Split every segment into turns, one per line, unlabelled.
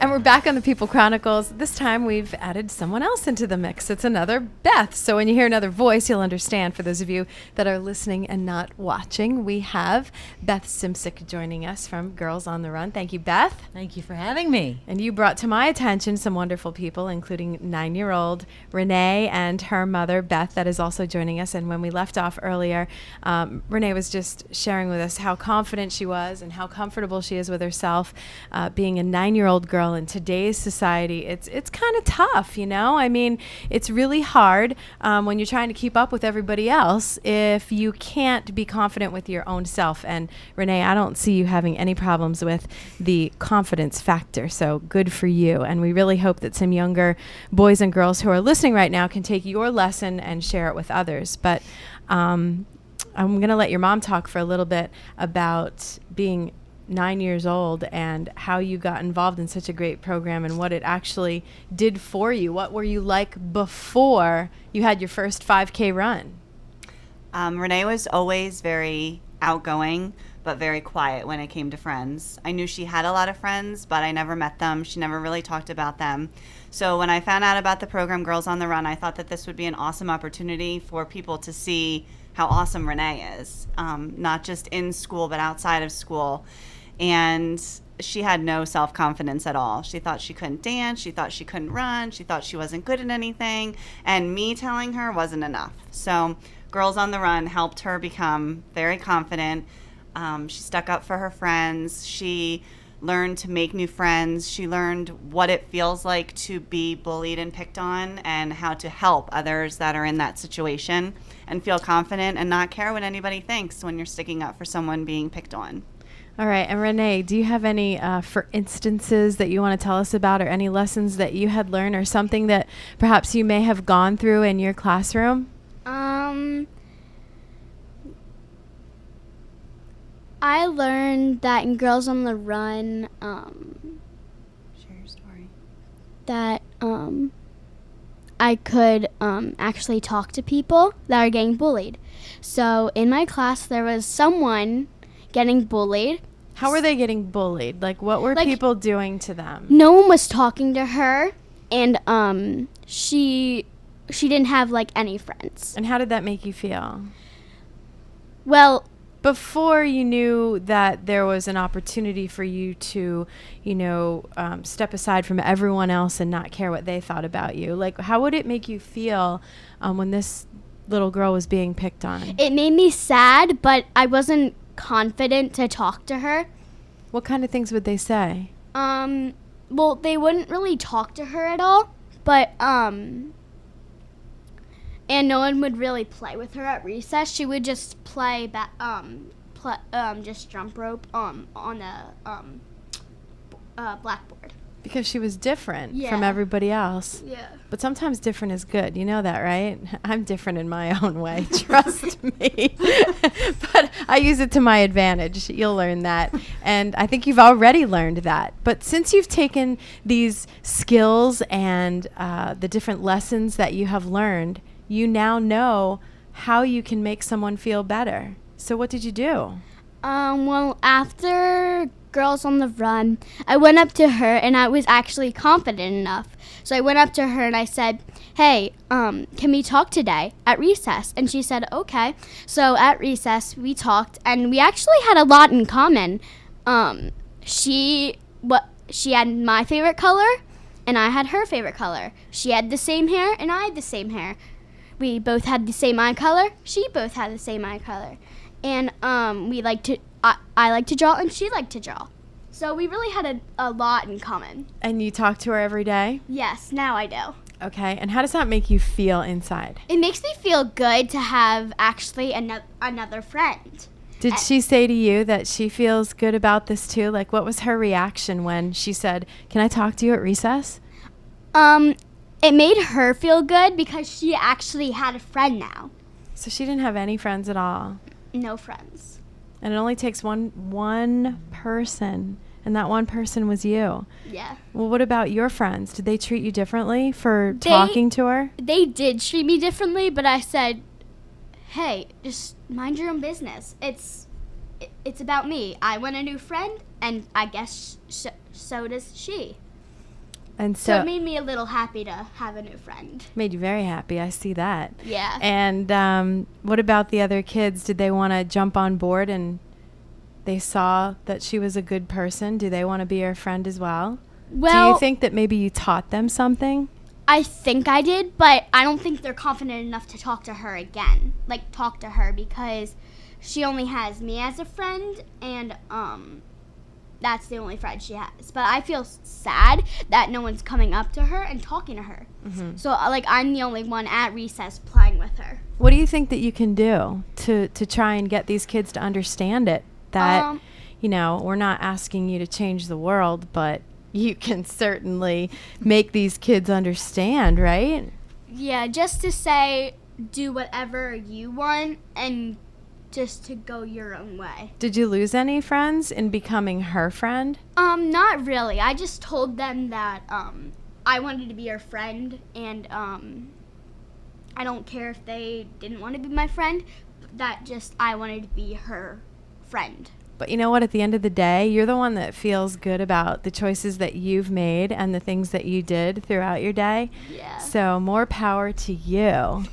And we're back on the People Chronicles. This time we've added someone else into the mix. It's another Beth. So when you hear another voice, you'll understand. For those of you that are listening and not watching, we have Beth Simsick joining us from Girls on the Run. Thank you, Beth.
Thank you for having me.
And you brought to my attention some wonderful people, including 9-year-old Renee and her mother, Beth, that is also joining us. And when we left off earlier, Renee was just sharing with us how confident she was and how comfortable she is with herself, being a 9-year-old girl in today's society. It's kind of tough, you know? I mean, it's really hard when you're trying to keep up with everybody else if you can't be confident with your own self. And Renee, I don't see you having any problems with the confidence factor, so good for you. And we really hope that some younger boys and girls who are listening right now can take your lesson and share it with others. But I'm going to let your mom talk for a little bit about being 9 years old and how you got involved in such a great program and what it actually did for you. What were you like before you had your first 5K run?
Renee was always very outgoing, but very quiet when it came to friends. I knew she had a lot of friends, but I never met them. She never really talked about them. So when I found out about the program Girls on the Run, I thought that this would be an awesome opportunity for people to see how awesome Renee is, not just in school, but outside of school. And she had no self-confidence at all. She thought she couldn't dance. She thought she couldn't run. She thought she wasn't good at anything. And me telling her wasn't enough. So Girls on the Run helped her become very confident. She stuck up for her friends. She learned to make new friends. She learned what it feels like to be bullied and picked on and how to help others that are in that situation and feel confident and not care what anybody thinks when you're sticking up for someone being picked on.
All right. And Renee, do you have any, for instances that you want to tell us about, or any lessons that you had learned, or something that perhaps you may have gone through in your classroom?
I learned that in Girls on the Run,
Share your story.
that I could actually talk to people that are getting bullied. So in my class, there was someone getting bullied.
How were they getting bullied? Like, what were people doing to them?
No one was talking to her, and she didn't have like any friends.
And how did that make you feel?
Well,
Before you knew that there was an opportunity for you to, step aside from everyone else and not care what they thought about you, like, how would it make you feel when this little girl was being picked on?
it made me sad, but I wasn't confident to talk to her.
What kind of things would they say?
Well, they wouldn't really talk to her at all, but and no one would really play with her at recess. She would just play just jump rope on the blackboard.
Because she was different from
Yeah.
everybody else.
Yeah.
But sometimes different is good. You know that, right? I'm different in my own way. Trust me. But I use it to my advantage. You'll learn that. And I think you've already learned that. But since you've taken these skills and the different lessons that you have learned, you now know how you can make someone feel better. So what did you do?
Well, after Girls on the Run, I went up to her, and I was actually confident enough. So I went up to her and I said, "Hey, can we talk today at recess?" And she said, "Okay." So at recess, we talked, and we actually had a lot in common. She had my favorite color, and I had her favorite color. She had the same hair, and I had the same hair. We both had the same eye color. She both had the same eye color. And I like to draw, and she liked to draw. So we really had a lot in common.
And you talk to her every day?
Yes, now I do.
Okay. And how does that make you feel inside?
It makes me feel good to have actually another friend.
Did she say to you that she feels good about this too? Like, what was her reaction when she said, "Can I talk to you at recess"?
It made her feel good because she actually had a friend now.
So she didn't have any friends at all.
No friends.
And it only takes one person, and that one person was you.
Yeah.
Well, what about your friends? Did they treat you differently for talking to her?
They did treat me differently, but I said, "Hey, just mind your own business. It's about me. I want a new friend, and I guess so does she."
And
So
so
it made me a little happy to have a new friend.
made you very happy. I see that.
Yeah.
And what about the other kids? Did they want to jump on board and they saw that she was a good person? Do they want to be your friend as well?
Well,
Do you think that maybe you taught them something?
I think I did, but I don't think they're confident enough to talk to her again. Like, talk to her because she only has me as a friend, and that's the only friend she has. But I feel sad that no one's coming up to her and talking to her.
Mm-hmm.
So, like, I'm the only one at recess playing with her.
What do you think that you can do to try and get these kids to understand it? That, we're not asking you to change the world, but you can certainly make these kids understand, right?
Yeah, just to say, do whatever you want and just to go your own way.
Did you lose any friends in becoming her friend?
Not really. I just told them that I wanted to be her friend, and I don't care if they didn't want to be my friend, that just I wanted to be her friend.
But you know what? At the end of the day, you're the one that feels good about the choices that you've made and the things that you did throughout your day.
Yeah.
So more power to you.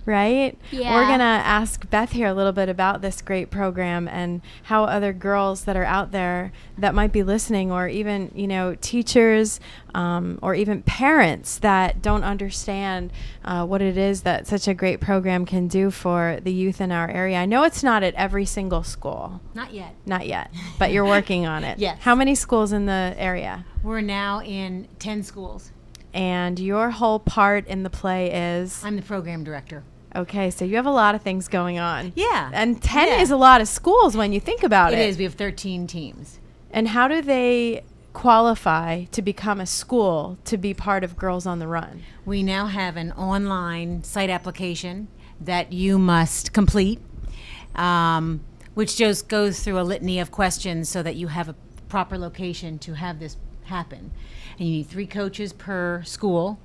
Right?
Yeah.
We're going to ask Beth here a little bit about this great program and how other girls that are out there that might be listening, or even, teachers or even parents that don't understand what it is that such a great program can do for the youth in our area. I know it's not at every single school.
Not yet.
Not yet, but you're working on it.
Yes.
How many schools in the area?
We're now in 10 schools.
And your whole part in the play is?
I'm the program director.
Okay, so you have a lot of things going on.
Yeah.
And 10
Yeah.
is a lot of schools when you think about it.
It is. We have 13 teams.
And how do they qualify to become a school to be part of Girls on the Run?
We now have an online site application that you must complete, which just goes through a litany of questions so that you have a proper location to have this happen. And you need 3 coaches per school.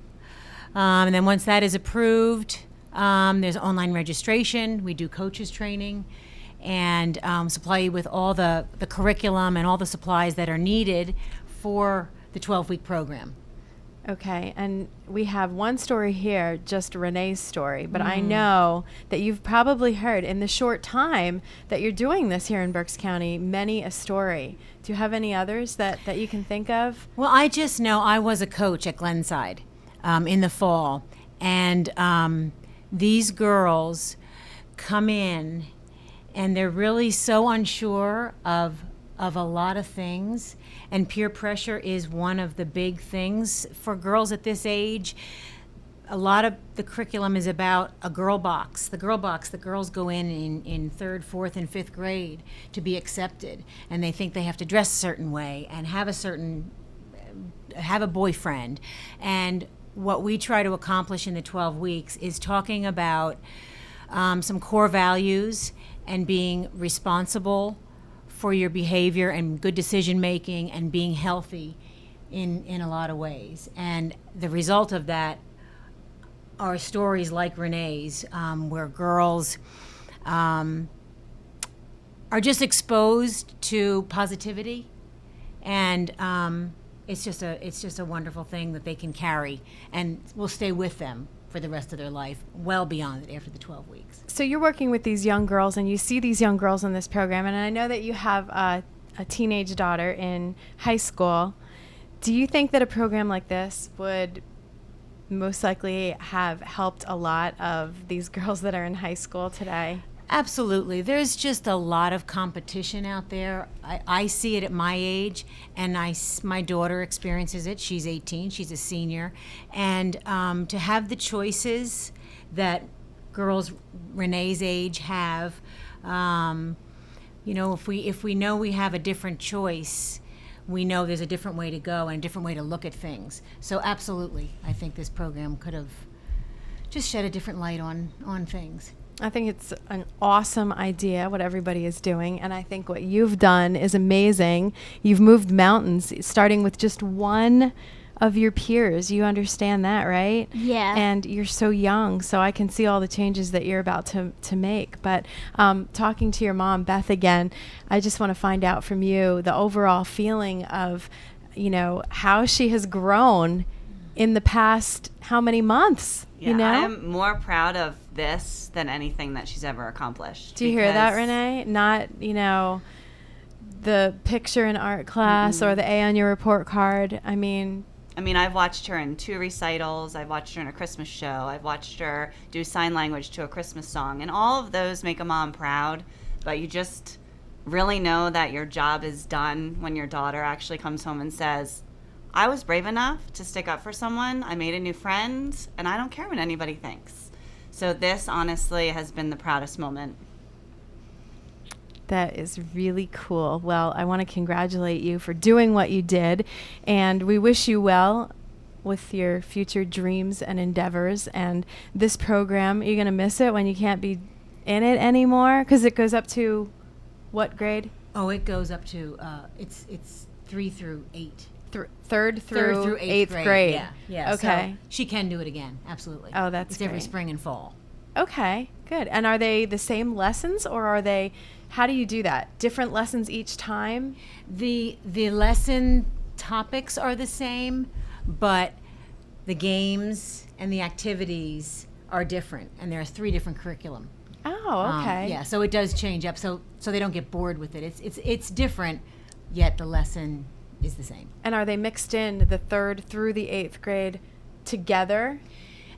And then once that is approved, there's online registration. We do coaches training and supply you with all the curriculum and all the supplies that are needed for the 12-week program.
Okay, and we have one story here, just Renee's story, but I know that you've probably heard in the short time that you're doing this here in Berks County, many a story. Do you have any others that you can think of?
Well, I just know I was a coach at Glenside in the fall, and these girls come in and they're really so unsure of a lot of things, and peer pressure is one of the big things for girls at this age. A lot of the curriculum is about a girl box. The girl box that girls go in 3rd, 4th, and 5th grade to be accepted, and they think they have to dress a certain way and have a boyfriend. And what we try to accomplish in the 12 weeks is talking about some core values and being responsible for your behavior and good decision making and being healthy in a lot of ways. And the result of that are stories like Renee's, where girls are just exposed to positivity, and it's just a wonderful thing that they can carry and will stay with them for the rest of their life, well beyond it after the 12 weeks.
So you're working with these young girls, and you see these young girls in this program, and I know that you have a teenage daughter in high school. Do you think that a program like this would most likely have helped a lot of these girls that are in high school today?
Absolutely. There's just a lot of competition out there. I see it at my age, and my daughter experiences it. She's 18. She's a senior. And to have the choices that girls Renee's age have, if we know we have a different choice, we know there's a different way to go and a different way to look at things. So absolutely, I think this program could have just shed a different light on things.
I think it's an awesome idea what everybody is doing, and I think what you've done is amazing. You've moved mountains, starting with just one of your peers. You understand that, right?
Yeah.
And you're so young, so I can see all the changes that you're about to make. But talking to your mom, Beth, again, I just want to find out from you the overall feeling of you know, how she has grown in the past how many months,
Yeah,
you know?
I'm more proud of this than anything that she's ever accomplished.
Do you hear that,
because-
Renee? Not, you know, the picture in art class or the A on your report card. I mean,
I've watched her in 2 recitals. I've watched her in a Christmas show. I've watched her do sign language to a Christmas song. And all of those make a mom proud. But you just really know that your job is done when your daughter actually comes home and says, I was brave enough to stick up for someone. I made a new friend, and I don't care what anybody thinks. So this, honestly, has been the proudest moment.
that is really cool. Well, I want to congratulate you for doing what you did, and we wish you well with your future dreams and endeavors. And this program, you're going to miss it when you can't be in it anymore, because it goes up to what grade?
Oh, it goes up to it's 3 through 8.
Third through eighth grade.
Yeah, yeah.
Okay.
So she can do it again, absolutely.
Oh, that's
it's every
great.
spring and fall.
Okay, good. And are they the same lessons, or are they, how do you do that? Different lessons each time?
The lesson topics are the same, but the games and the activities are different, and there are 3 different curriculum.
Oh, okay.
Yeah, so it does change up, so they don't get bored with it. It's different, yet the lesson is the same.
And are they mixed in the 3rd through the 8th grade together?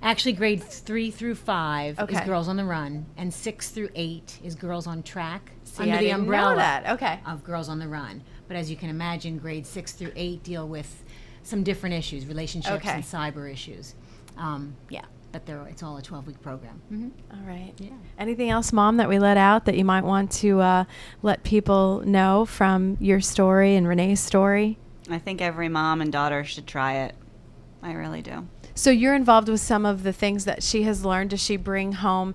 Actually, grade 3 through 5 is
Okay.
Girls on the Run, and 6 through 8 is Girls on Track,
See,
under
I
the
didn't know
umbrella
that. Okay.
of Girls on the Run. But as you can imagine, grades 6 through 8 deal with some different issues, relationships
Okay.
and cyber issues. Yeah, but it's all a 12-week program.
All right.
Yeah.
Anything else, Mom, that we let out that you might want to let people know from your story and Renee's story?
I think every mom and daughter should try it. I really do.
So you're involved with some of the things that she has learned. Does she bring home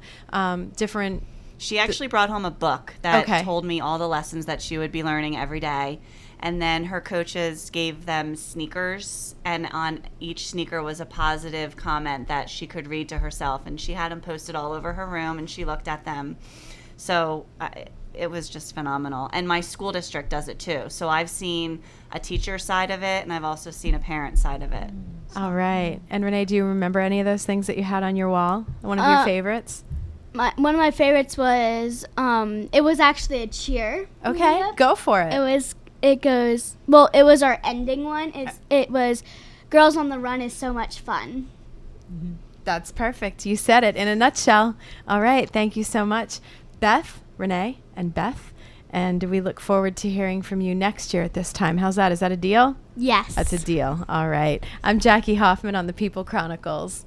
different?
She actually brought home a book that
Okay.
told me all the lessons that she would be learning every day. And then her coaches gave them sneakers, and on each sneaker was a positive comment that she could read to herself. And she had them posted all over her room, and she looked at them. So it was just phenomenal. And my school district does it too. So I've seen a teacher side of it, and I've also seen a parent side of it.
All right. And Renee, do you remember any of those things that you had on your wall? One of your favorites?
One of my favorites was it was actually a cheer.
Okay,
meetup.
go for it.
It was our ending one. It was Girls on the Run is so much fun.
That's perfect. You said it in a nutshell. All right. Thank you so much, Beth, Renee, and Beth. And we look forward to hearing from you next year at this time. How's that? Is that a deal?
Yes.
That's a deal. All right. I'm Jackie Hoffman on the People Chronicles.